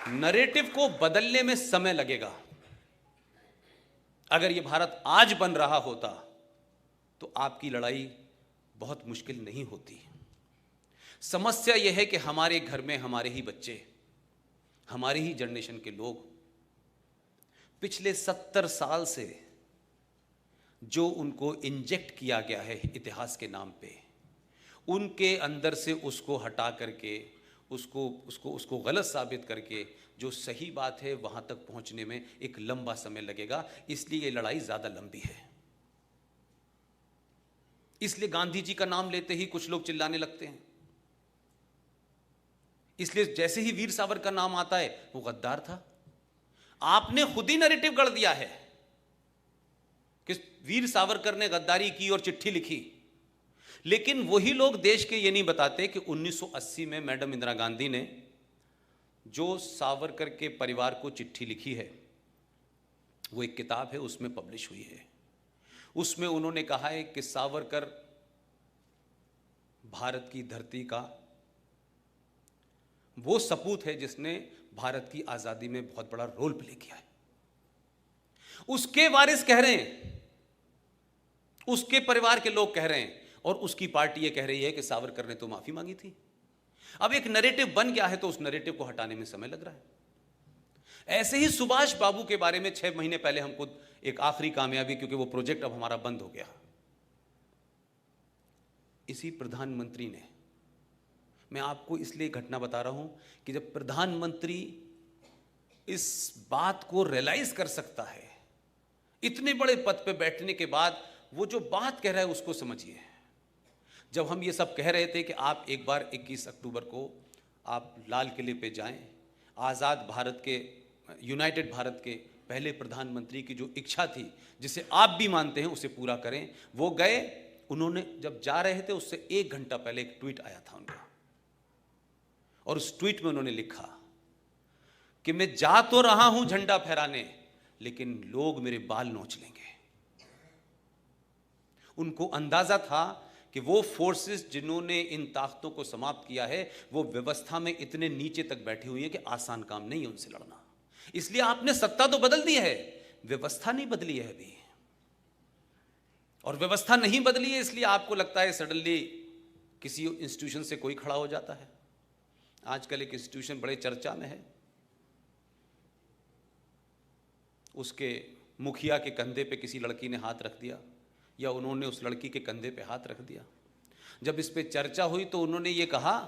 Narrative को बदलने में समय लगेगा। अगर यह भारत आज बन रहा होता तो आपकी लड़ाई बहुत मुश्किल नहीं होती। समस्या यह है कि हमारे घर में हमारे ही बच्चे, हमारी ही जनरेशन के लोग पिछले 70 साल से जो उनको इंजेक्ट किया गया है इतिहास के नाम पे, उनके अंदर से उसको हटा करके उसको गलत साबित करके जो सही बात है वहां तक पहुंचने में एक लंबा समय लगेगा। इसलिए ये लड़ाई ज्यादा लंबी है। इसलिए गांधी जी का नाम लेते ही कुछ लोग चिल्लाने लगते हैं। इसलिए जैसे ही वीर सावरकर का नाम आता है वो गद्दार था। आपने खुद ही नैरेटिव गढ़ दिया है कि वीर सावरकर ने गद्दारी की और चिट्ठी लिखी। लेकिन वही लोग देश के ये नहीं बताते कि 1980 में मैडम इंदिरा गांधी ने जो सावरकर के परिवार को चिट्ठी लिखी है, वो एक किताब है, उसमें पब्लिश हुई है। उसमें उन्होंने कहा है कि सावरकर भारत की धरती का वो सपूत है जिसने भारत की आजादी में बहुत बड़ा रोल प्ले किया है। उसके वारिस कह रहे हैं, उसके परिवार के लोग कह रहे हैं, और उसकी पार्टी ये कह रही है कि सावरकर ने तो माफी मांगी थी। अब एक नैरेटिव बन गया है तो उस नैरेटिव को हटाने में समय लग रहा है। ऐसे ही सुभाष बाबू के बारे में 6 महीने पहले हमको एक आखिरी कामयाबी, क्योंकि वो प्रोजेक्ट अब हमारा बंद हो गया, इसी प्रधानमंत्री ने, मैं आपको इसलिए घटना बता रहा हूं कि जब प्रधानमंत्री इस बात को रियलाइज कर सकता है, इतने बड़े पद पे बैठने के बाद, वो जो बात कह रहा है उसको समझिए। जब हम ये सब कह रहे थे कि आप एक बार 21 अक्टूबर को आप लाल किले पे जाएं, आज़ाद भारत के, यूनाइटेड भारत के पहले प्रधानमंत्री की जो इच्छा थी, जिसे आप भी मानते हैं, उसे पूरा करें। वो गए, उन्होंने जब जा रहे थे उससे 1 घंटा पहले एक ट्वीट आया था उनका, और उस ट्वीट में उन्होंने लिखा कि मैं जा तो रहा हूं झंडा फहराने, लेकिन लोग मेरे बाल नोच लेंगे। उनको अंदाजा था कि वो फोर्सेस जिन्होंने इन ताकतों को समाप्त किया है, वो व्यवस्था में इतने नीचे तक बैठी हुई है कि आसान काम नहीं है उनसे लड़ना। इसलिए आपने सत्ता तो बदल दी है, व्यवस्था नहीं बदली है अभी। और व्यवस्था नहीं बदली है इसलिए आपको लगता है सडनली किसी इंस्टीट्यूशन से कोई खड़ा हो जाता है। आजकल एक इंस्टीट्यूशन बड़े चर्चा में है, उसके मुखिया के कंधे पे किसी लड़की ने हाथ रख दिया, या उन्होंने उस लड़की के कंधे पे हाथ रख दिया। जब इस पे चर्चा हुई तो उन्होंने ये कहा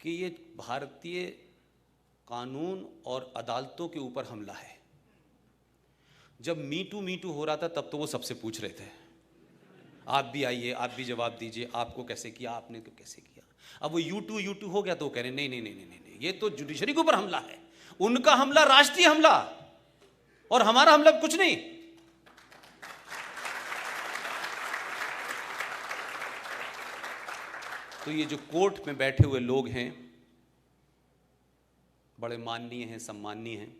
कि ये भारतीय कानून और अदालतों के ऊपर हमला है। जब मीटू हो रहा था तब तो वो सबसे पूछ रहे थे, आप भी आइए, आप भी जवाब दीजिए, आपको कैसे किया, आपने तो कैसे किया। अब वो यू2 हो गया तो कह रहे नहीं, ये तो जुडिशरी के ऊपर हमला है। उनका हमला राष्ट्रीय हमला, और हमारा हमला कुछ नहीं। तो ये जो कोर्ट में बैठे हुए लोग हैं, बड़े माननीय हैं, सम्माननीय हैं,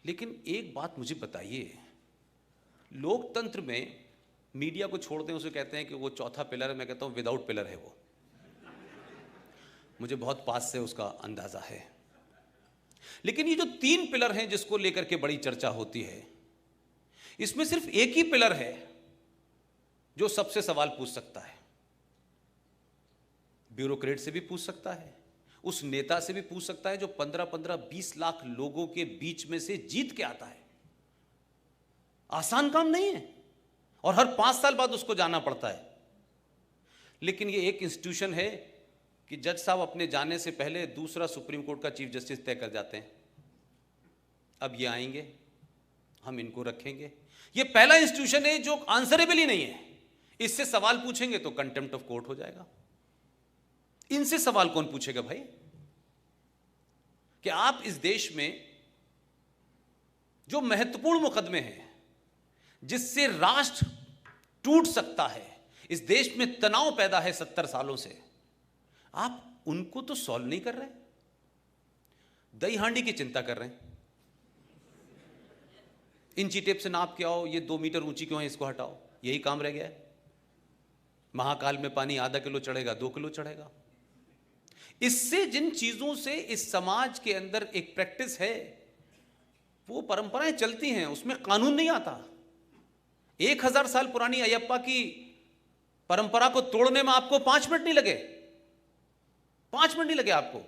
लेकिन एक बात मुझे बताइए, लोकतंत्र में मीडिया को छोड़ते हैं, उसे कहते हैं कि वो चौथा पिलर है। मैं कहता हूं विदाउट पिलर है वो। मुझे बहुत पास से उसका अंदाजा है। लेकिन ये जो 3 पिलर हैं जिसको लेकर के बड़ी चर्चा होती है, इसमें सिर्फ एक ही पिलर है जो सबसे सवाल पूछ सकता है। ब्यूरोक्रेट से भी पूछ सकता है, उस नेता से भी पूछ सकता है जो 15-20 लाख लोगों के बीच में से जीत के आता है। आसान काम नहीं है, और हर 5 साल बाद उसको जाना पड़ता है। लेकिन ये एक इंस्टीट्यूशन है कि जज साहब अपने जाने से पहले दूसरा सुप्रीम कोर्ट का चीफ जस्टिस तय कर जाते हैं। अब ये आएंगे, हम इनको रखेंगे। ये पहला इंस्टीट्यूशन है जो आंसरेबल ही नहीं है। इससे सवाल पूछेंगे तो कंटेम्प्ट ऑफ कोर्ट हो जाएगा। इनसे सवाल कौन पूछेगा भाई? कि आप इस देश में जो महत्वपूर्ण मुकदमे हैं, जिससे राष्ट्र टूट सकता है, इस देश में तनाव पैदा है 70 सालों से, आप उनको तो सॉल्व नहीं कर रहे। दही हांडी की चिंता कर रहे हैं। इंची टेप से नाप के आओ, ये 2 मीटर ऊंची क्यों है, इसको हटाओ, यही काम रह गया है। महाकाल में पानी आधा किलो चढ़ेगा, 2 किलो चढ़ेगा। इससे जिन चीजों से इस समाज के अंदर एक प्रैक्टिस है, वो परंपराएं चलती हैं, उसमें कानून नहीं आता। 1000 साल पुरानी अयप्पा की परंपरा को तोड़ने में आपको 5 मिनट नहीं लगे, 5 मिनट नहीं लगे आपको।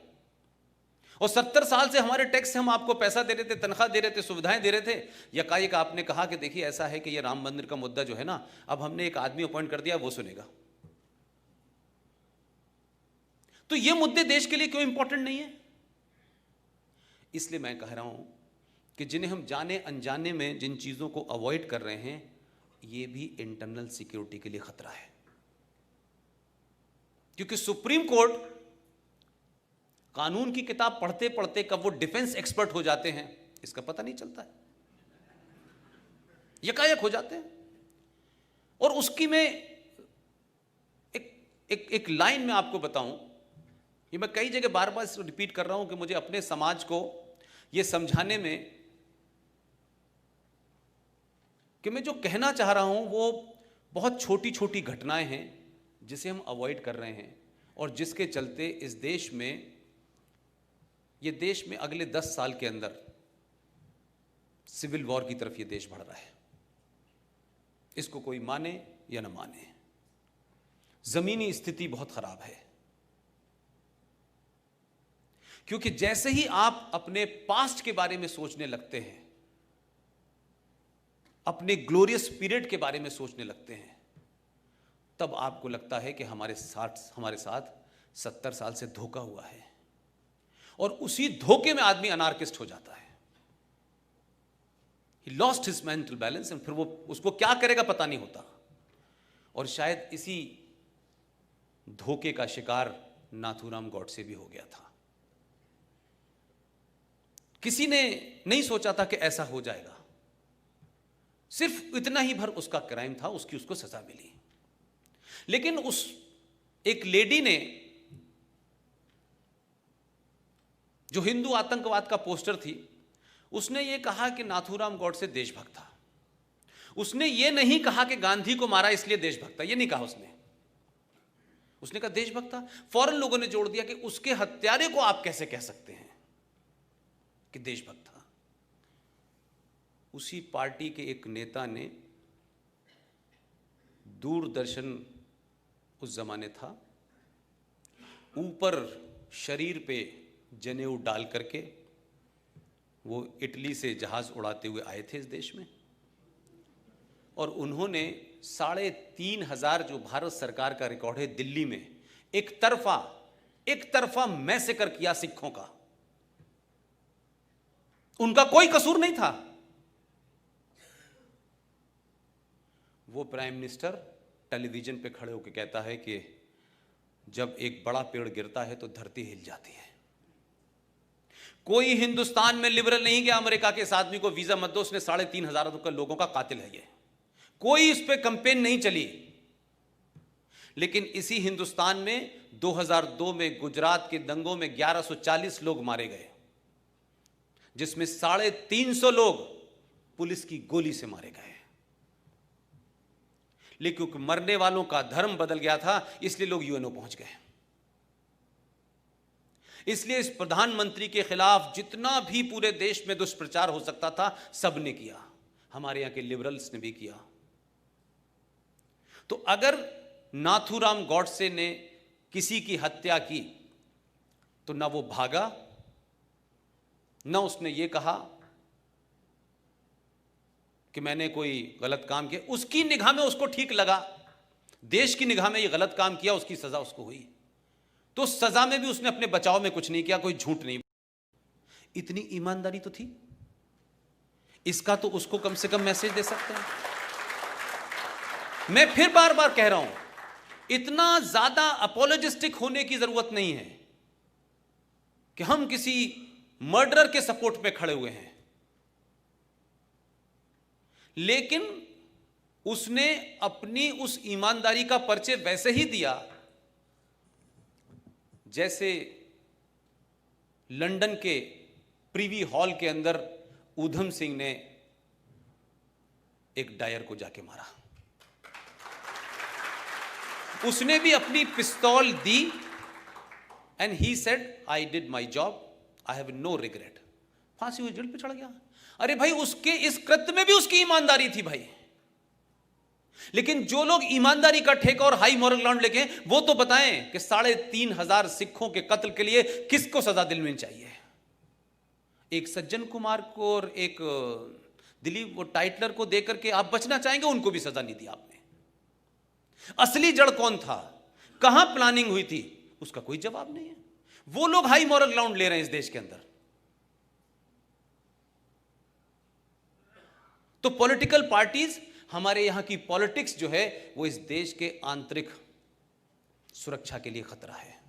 और 70 साल से हमारे टैक्स से हम आपको पैसा दे रहे थे, तनख्वाह दे रहे थे, सुविधाएं दे रहे थे। यकायक आपने कहा कि देखिए ऐसा है कि ये राम मंदिर का मुद्दा जो है ना, अब हमने एक आदमी अपॉइंट कर दिया, वो सुनेगा। तो ये मुद्दे देश के लिए क्यों इंपॉर्टेंट नहीं है? इसलिए मैं कह रहा हूं कि जिन्हें हम जाने अनजाने में जिन चीजों को अवॉइड कर रहे हैं, ये भी इंटरनल सिक्योरिटी के लिए खतरा है। क्योंकि सुप्रीम कोर्ट कानून की किताब पढ़ते पढ़ते कब वो डिफेंस एक्सपर्ट हो जाते हैं इसका पता नहीं चलता है, यकायक हो जाते हैं। और उसकी मैं एक लाइन में आपको बताऊं, ये मैं कई जगह बार बार रिपीट कर रहा हूं कि मुझे अपने समाज को ये समझाने में कि मैं जो कहना चाह रहा हूं वो बहुत छोटी छोटी घटनाएं हैं जिसे हम अवॉइड कर रहे हैं, और जिसके चलते इस देश में, ये देश में अगले 10 साल के अंदर सिविल वॉर की तरफ ये देश बढ़ रहा है। इसको कोई माने या न माने, जमीनी स्थिति बहुत खराब है। क्योंकि जैसे ही आप अपने पास्ट के बारे में सोचने लगते हैं, अपने ग्लोरियस पीरियड के बारे में सोचने लगते हैं, तब आपको लगता है कि हमारे साथ 70 साल से धोखा हुआ है। और उसी धोखे में आदमी अनार्किस्ट हो जाता है। He lost his mental balance, और फिर वो उसको क्या करेगा पता नहीं होता। और शायद इसी धोखे का शिकार नाथूराम गॉडसे भी हो गया था। किसी ने नहीं सोचा था कि ऐसा हो जाएगा, सिर्फ इतना ही भर उसका क्राइम था, उसको सजा मिली। लेकिन उस एक लेडी ने, जो हिंदू आतंकवाद का पोस्टर थी, उसने ये कहा कि नाथूराम गॉडसे देशभक्त था। उसने ये नहीं कहा कि गांधी को मारा इसलिए देशभक्त था, ये नहीं कहा उसने कहा देशभक्त था। फौरन लोगों ने जोड़ दिया कि उसके हत्यारे को आप कैसे कह सकते हैं कि देशभक्त था। उसी पार्टी के एक नेता ने, दूरदर्शन उस जमाने था, ऊपर शरीर पे जनेऊ डाल करके वो इटली से जहाज उड़ाते हुए आए थे इस देश में, और उन्होंने 3500 जो भारत सरकार का रिकॉर्ड है दिल्ली में, एक तरफा मैसेकर किया सिखों का। उनका कोई कसूर नहीं था। वो प्राइम मिनिस्टर टेलीविजन पे खड़े होकर कहता है कि जब एक बड़ा पेड़ गिरता है तो धरती हिल जाती है। कोई हिंदुस्तान में लिबरल नहीं गया अमेरिका के इस आदमी को वीजा मत दो, उसने 3500 लोगों का कातिल है ये। कोई इस पे कैंपेन नहीं चली। लेकिन इसी हिंदुस्तान में 2002 में गुजरात के दंगों में 1140 लोग मारे गए, जिसमें 350 लोग पुलिस की गोली से मारे गए। लेकिन क्योंकि मरने वालों का धर्म बदल गया था, इसलिए लोग यूएनओ पहुंच गए। इसलिए इस प्रधानमंत्री के खिलाफ जितना भी पूरे देश में दुष्प्रचार हो सकता था, सबने किया। हमारे यहां के लिबरल्स ने भी किया। तो अगर नाथूराम गॉडसे ने किसी की हत्या की तो ना वो भागा, ना उसने ये कहा कि मैंने कोई गलत काम किया। उसकी निगाह में उसको ठीक लगा, देश की निगाह में ये गलत काम किया, उसकी सजा उसको हुई। तो सजा में भी उसने अपने बचाव में कुछ नहीं किया, कोई झूठ नहीं। इतनी ईमानदारी तो थी। इसका तो उसको कम से कम मैसेज दे सकते हैं। मैं फिर बार बार कह रहा हूं, इतना ज्यादा अपोलोजिस्टिक होने की जरूरत नहीं है कि हम किसी मर्डरर के सपोर्ट पे खड़े हुए हैं। लेकिन उसने अपनी उस ईमानदारी का परिचय वैसे ही दिया जैसे लंदन के प्रीवी हॉल के अंदर ऊधम सिंह ने एक डायर को जाके मारा। उसने भी अपनी पिस्तौल दी and he said I did my job, I have no regret. फांसी हुई, जेल पे चढ़ गया। अरे भाई, उसके इस कृत्य में भी उसकी ईमानदारी थी भाई। लेकिन जो लोग ईमानदारी का ठेका और हाई मॉरल ग्राउंड लेके, वो तो बताएं कि 3,500 सिखों के कत्ल के लिए किसको सजा दिलनी चाहिए। एक सज्जन कुमार को और एक दिलीप वो टाइटलर को देकर के आप बचना चाहेंगे, उनको भी सजा नहीं दी आपने। असली जड़ कौन था, कहां प्लानिंग हुई थी, उसका कोई जवाब नहीं है। वो लोग हाई मॉरल ग्राउंड ले रहे हैं इस देश के अंदर। तो पॉलिटिकल पार्टीज, हमारे यहां की पॉलिटिक्स जो है वो इस देश के आंतरिक सुरक्षा के लिए खतरा है।